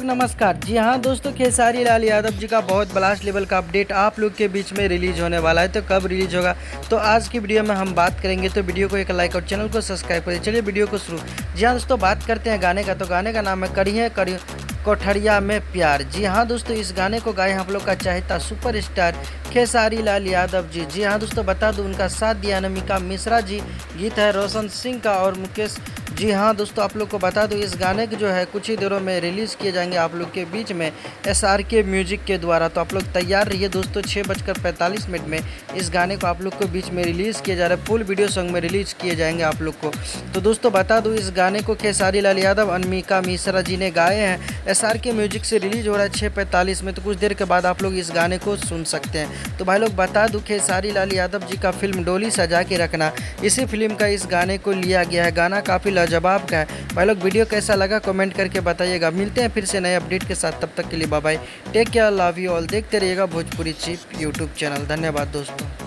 लोग नमस्कार। जी हाँ दोस्तों, खेसारी लाल यादव जी का बहुत ब्लास्ट लेवल का अपडेट आप लोग के बीच में रिलीज होने वाला है। तो कब रिलीज होगा तो आज की वीडियो में हम बात करेंगे। तो वीडियो को एक लाइक और चैनल को सब्सक्राइब करिए। चलिए वीडियो को शुरू। जी हाँ दोस्तों, बात करते हैं गाने का। तो गाने का नाम है करी कोठरिया में प्यार। जी हाँ दोस्तों, इस गाने को गाए हम लोग का चाहता सुपरस्टार खेसारी लाल यादव जी। जी हाँ दोस्तों, बता दूं उनका साथ दिया अनामिका मिश्रा जी, गीत है रोशन सिंह का और मुकेश। जी हाँ दोस्तों, आप लोग को बता दूं इस गाने के जो है कुछ ही देरों में रिलीज़ किए जाएंगे आप लोग के बीच में SRK म्यूजिक के द्वारा। तो आप लोग तैयार रहिए दोस्तों, 6:45 में इस गाने को आप लोग के बीच में रिलीज़ किया जा रहा है। फुल वीडियो सॉन्ग में रिलीज़ किए जाएंगे आप लोग को। तो दोस्तों बता दूं इस गाने को खेसारी लाल यादव अनामिका मिश्रा जी ने गाए हैं। SRK म्यूजिक से रिलीज हो रहा है 6:45 में। तो कुछ देर के बाद आप लोग इस गाने को सुन सकते हैं। तो भाई लोग बता दूं खेसारी लाल यादव जी का फिल्म डोली सजा के रखना, इसी फिल्म का इस गाने को लिया गया है। गाना काफ़ी लाजवाब का है। भाई लोग वीडियो कैसा लगा कमेंट करके बताइएगा। मिलते हैं फिर से नए अपडेट के साथ, तब तक के लिए bye bye, take care, love you all. देखते रहिएगा भोजपुरी चिप यूट्यूब चैनल। धन्यवाद दोस्तों।